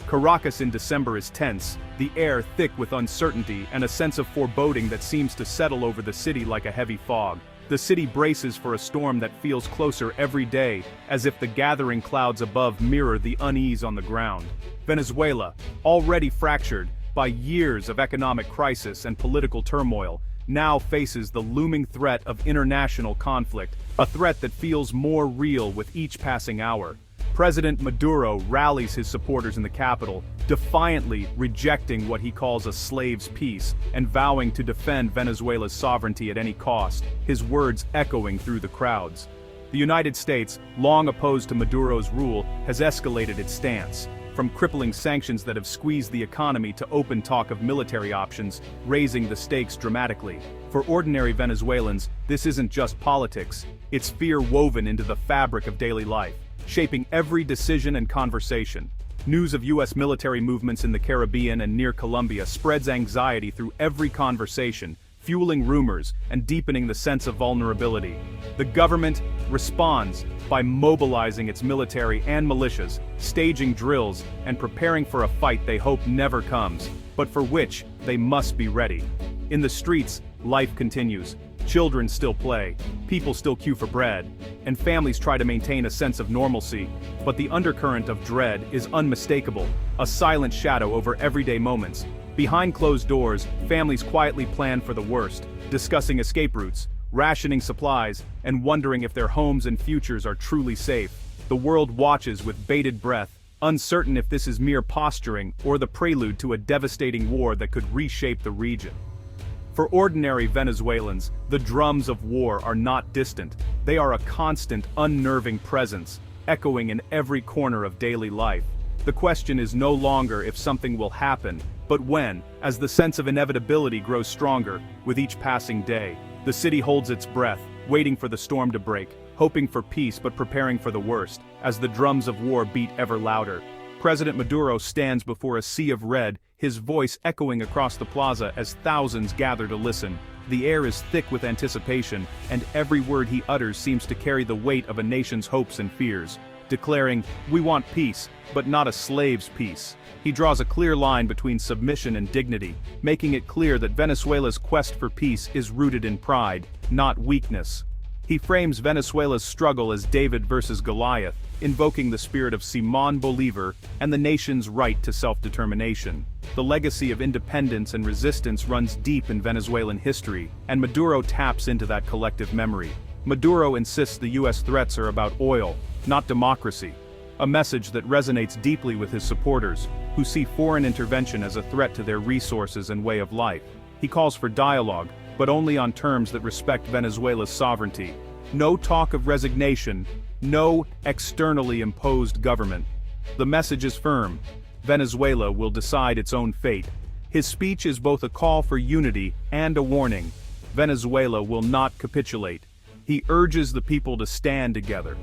Caracas in December is tense, the air thick with uncertainty and a sense of foreboding that seems to settle over the city like a heavy fog. The city braces for a storm that feels closer every day, as if the gathering clouds above mirror the unease on the ground. Venezuela, already fractured by years of economic crisis and political turmoil, now faces the looming threat of international conflict, a threat that feels more real with each passing hour. President Maduro rallies his supporters in the capital, defiantly rejecting what he calls a slave's peace and vowing to defend Venezuela's sovereignty at any cost, his words echoing through the crowds. The United States, long opposed to Maduro's rule, has escalated its stance, from crippling sanctions that have squeezed the economy to open talk of military options, raising the stakes dramatically. For ordinary Venezuelans, this isn't just politics, it's fear woven into the fabric of daily life, shaping every decision and conversation. News of U.S. military movements in the Caribbean and near Colombia spreads anxiety through every conversation, fueling rumors and deepening the sense of vulnerability. The government responds by mobilizing its military and militias, staging drills, and preparing for a fight they hope never comes, but for which they must be ready. In the streets, life continues. Children still play, people still queue for bread, and families try to maintain a sense of normalcy, but the undercurrent of dread is unmistakable, a silent shadow over everyday moments. Behind closed doors, families quietly plan for the worst, discussing escape routes, rationing supplies, and wondering if their homes and futures are truly safe. The world watches with bated breath, uncertain if this is mere posturing or the prelude to a devastating war that could reshape the region. For ordinary Venezuelans, the drums of war are not distant. They are a constant, unnerving presence, echoing in every corner of daily life. The question is no longer if something will happen, but when, as the sense of inevitability grows stronger with each passing day. The city holds its breath, waiting for the storm to break, hoping for peace but preparing for the worst, as the drums of war beat ever louder. President Maduro stands before a sea of red, his voice echoing across the plaza as thousands gather to listen. The air is thick with anticipation, and every word he utters seems to carry the weight of a nation's hopes and fears. Declaring, "We want peace, but not a slave's peace." He draws a clear line between submission and dignity, making it clear that Venezuela's quest for peace is rooted in pride, not weakness. He frames Venezuela's struggle as David versus Goliath, invoking the spirit of Simón Bolívar and the nation's right to self-determination. The legacy of independence and resistance runs deep in Venezuelan history, and Maduro taps into that collective memory. Maduro insists the U.S. threats are about oil, not democracy, a message that resonates deeply with his supporters, who see foreign intervention as a threat to their resources and way of life. He calls for dialogue, but only on terms that respect Venezuela's sovereignty. No talk of resignation, no externally imposed government. The message is firm. Venezuela will decide its own fate. His speech is both a call for unity and a warning. Venezuela will not capitulate. He urges the people to stand together,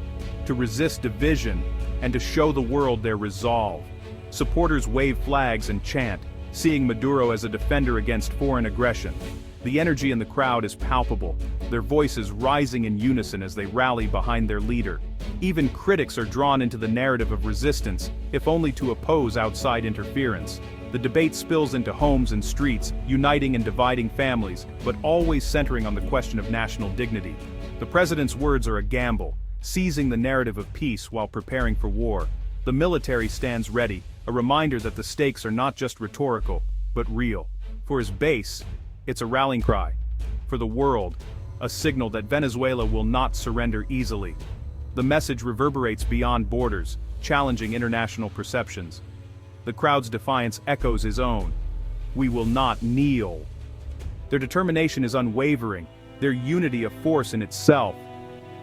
to resist division, and to show the world their resolve. Supporters wave flags and chant, seeing Maduro as a defender against foreign aggression. The energy in the crowd is palpable, their voices rising in unison as they rally behind their leader. Even critics are drawn into the narrative of resistance, if only to oppose outside interference. The debate spills into homes and streets, uniting and dividing families, but always centering on the question of national dignity. The president's words are a gamble, seizing the narrative of peace while preparing for war. The military stands ready, a reminder that the stakes are not just rhetorical, but real. For his base, it's a rallying cry. For the world, a signal that Venezuela will not surrender easily. The message reverberates beyond borders, challenging international perceptions. The crowd's defiance echoes his own. We will not kneel. Their determination is unwavering, their unity a force in itself.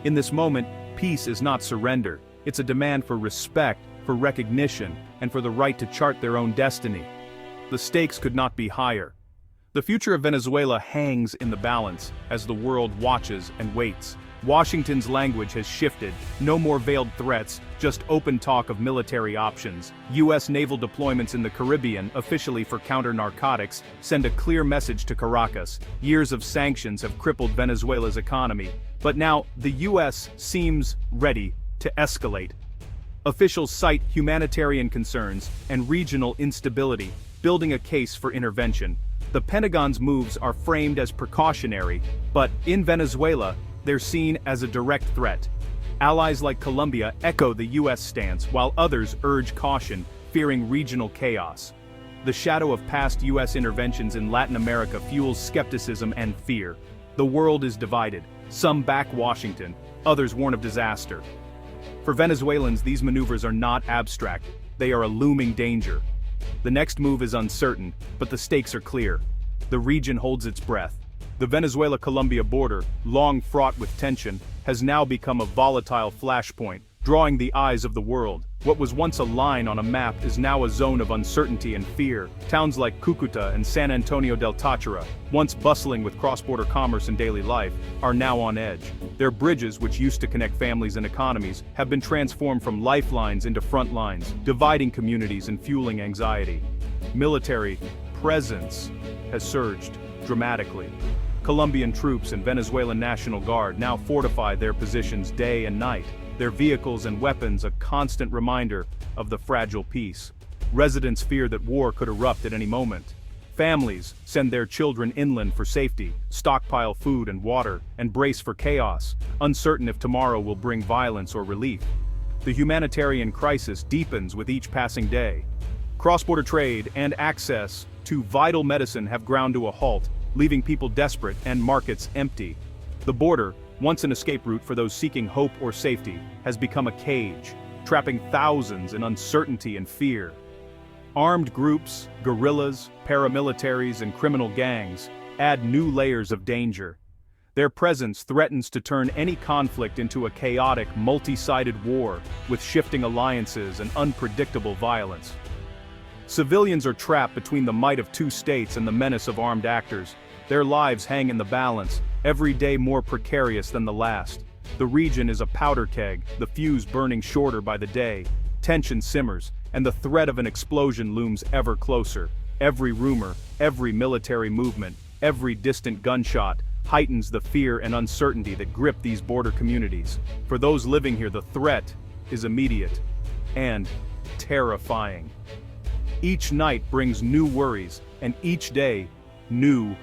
In this moment, peace is not surrender. It's a demand for respect, for recognition, and for the right to chart their own destiny. The stakes could not be higher. The future of Venezuela hangs in the balance as the world watches and waits. Washington's language has shifted, no more veiled threats, just open talk of military options. U.S. naval deployments in the Caribbean, officially for counter-narcotics, send a clear message to Caracas. Years of sanctions have crippled Venezuela's economy, but now the U.S. seems ready to escalate. Officials cite humanitarian concerns and regional instability, building a case for intervention. The Pentagon's moves are framed as precautionary, but in Venezuela, they're seen as a direct threat. Allies like Colombia echo the U.S. stance, while others urge caution, fearing regional chaos. The shadow of past U.S. interventions in Latin America fuels skepticism and fear. The world is divided. Some back Washington, others warn of disaster. For Venezuelans, these maneuvers are not abstract. They are a looming danger. The next move is uncertain, but the stakes are clear. The region holds its breath. The Venezuela-Colombia border, long fraught with tension, has now become a volatile flashpoint, drawing the eyes of the world. What was once a line on a map is now a zone of uncertainty and fear. Towns like Cúcuta and San Antonio del Táchira, once bustling with cross-border commerce and daily life, are now on edge. Their bridges, which used to connect families and economies, have been transformed from lifelines into front lines, dividing communities and fueling anxiety. Military presence has surged dramatically. Colombian troops and Venezuelan National Guard now fortify their positions day and night, their vehicles and weapons a constant reminder of the fragile peace. Residents fear that war could erupt at any moment. Families send their children inland for safety, stockpile food and water, and brace for chaos, uncertain if tomorrow will bring violence or relief. The humanitarian crisis deepens with each passing day. Cross-border trade and access to vital medicine have ground to a halt, leaving people desperate and markets empty. The border, once an escape route for those seeking hope or safety, has become a cage, trapping thousands in uncertainty and fear. Armed groups, guerrillas, paramilitaries, and criminal gangs add new layers of danger. Their presence threatens to turn any conflict into a chaotic, multi-sided war, with shifting alliances and unpredictable violence. Civilians are trapped between the might of two states and the menace of armed actors. Their lives hang in the balance, every day more precarious than the last. The region is a powder keg, the fuse burning shorter by the day. Tension simmers, and the threat of an explosion looms ever closer. Every rumor, every military movement, every distant gunshot heightens the fear and uncertainty that grip these border communities. For those living here, the threat is immediate and terrifying. Each night brings new worries, and each day, new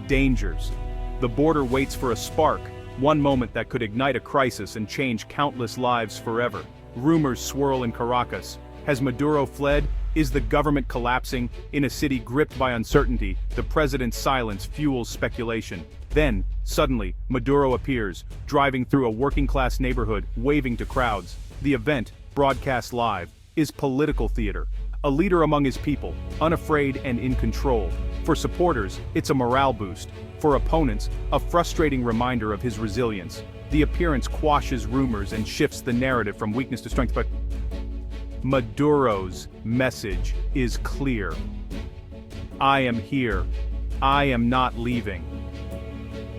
dangers. The border waits for a spark, one moment that could ignite a crisis and change countless lives forever. Rumors swirl in Caracas. Has Maduro fled? Is the government collapsing? In a city gripped by uncertainty, the president's silence fuels speculation. Then, suddenly, Maduro appears, driving through a working-class neighborhood, waving to crowds. The event, broadcast live, is political theater. A leader among his people, unafraid and in control. For supporters, it's a morale boost. For opponents, a frustrating reminder of his resilience. The appearance quashes rumors and shifts the narrative from weakness to strength, but Maduro's message is clear. I am here. I am not leaving.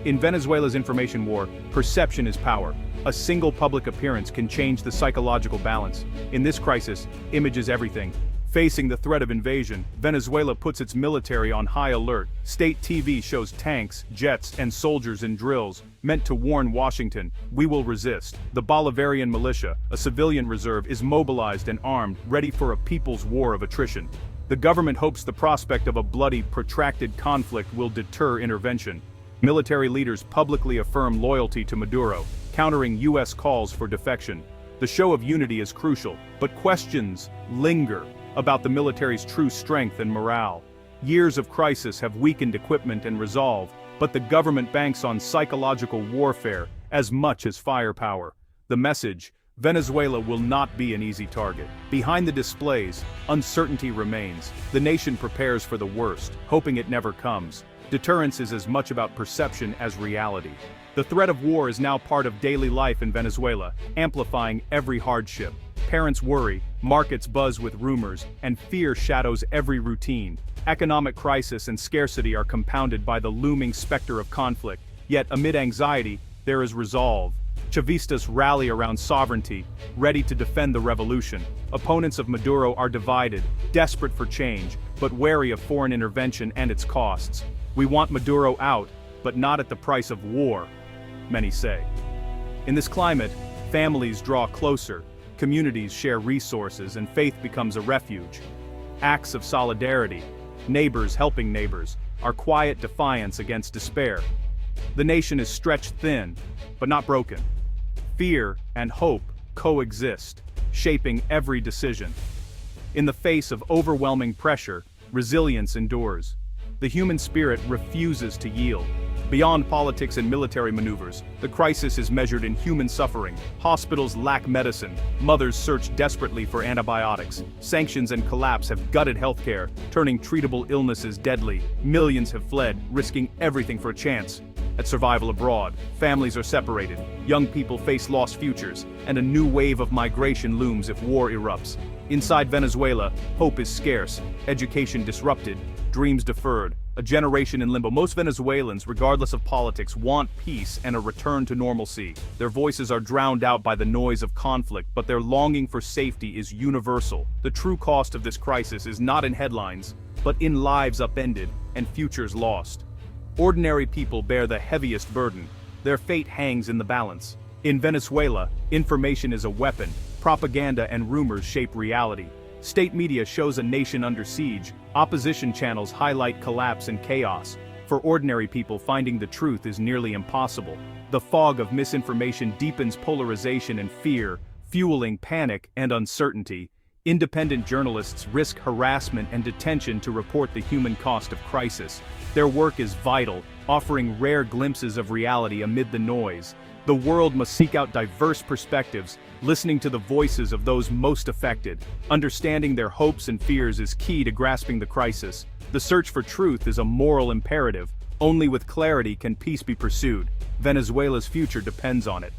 In Venezuela's information war, perception is power. A single public appearance can change the psychological balance. In this crisis, image is everything. Facing the threat of invasion, Venezuela puts its military on high alert. State TV shows tanks, jets, and soldiers in drills, meant to warn Washington, we will resist. The Bolivarian militia, a civilian reserve, is mobilized and armed, ready for a people's war of attrition. The government hopes the prospect of a bloody, protracted conflict will deter intervention. Military leaders publicly affirm loyalty to Maduro, countering U.S. calls for defection. The show of unity is crucial, but questions linger about the military's true strength and morale. Years of crisis have weakened equipment and resolve, but the government banks on psychological warfare as much as firepower. The message: Venezuela will not be an easy target. Behind the displays, uncertainty remains. The nation prepares for the worst, hoping it never comes. Deterrence is as much about perception as reality. The threat of war is now part of daily life in Venezuela, amplifying every hardship. Parents worry, markets buzz with rumors, and fear shadows every routine. Economic crisis and scarcity are compounded by the looming specter of conflict. Yet amid anxiety, there is resolve. Chavistas rally around sovereignty, ready to defend the revolution. Opponents of Maduro are divided, desperate for change, but wary of foreign intervention and its costs. We want Maduro out, but not at the price of war, many say. In this climate, families draw closer. Communities share resources and faith becomes a refuge. Acts of solidarity, neighbors helping neighbors, are quiet defiance against despair. The nation is stretched thin, but not broken. Fear and hope coexist, shaping every decision. In the face of overwhelming pressure, resilience endures. The human spirit refuses to yield. Beyond politics and military maneuvers, the crisis is measured in human suffering. Hospitals lack medicine, mothers search desperately for antibiotics, sanctions and collapse have gutted healthcare, turning treatable illnesses deadly. Millions have fled, risking everything for a chance at survival abroad. Families are separated, young people face lost futures, and a new wave of migration looms if war erupts. Inside Venezuela, hope is scarce, education disrupted, dreams deferred, a generation in limbo. Most Venezuelans, regardless of politics, want peace and a return to normalcy. Their voices are drowned out by the noise of conflict, but their longing for safety is universal. The true cost of this crisis is not in headlines, but in lives upended and futures lost. Ordinary people bear the heaviest burden. Their fate hangs in the balance. In Venezuela, information is a weapon. Propaganda and rumors shape reality. State media shows a nation under siege. Opposition channels highlight collapse and chaos. For ordinary people, finding the truth is nearly impossible. The fog of misinformation deepens polarization and fear, fueling panic and uncertainty. Independent journalists risk harassment and detention to report the human cost of crisis. Their work is vital, offering rare glimpses of reality amid the noise. The world must seek out diverse perspectives, listening to the voices of those most affected. Understanding their hopes and fears is key to grasping the crisis. The search for truth is a moral imperative. Only with clarity can peace be pursued. Venezuela's future depends on it.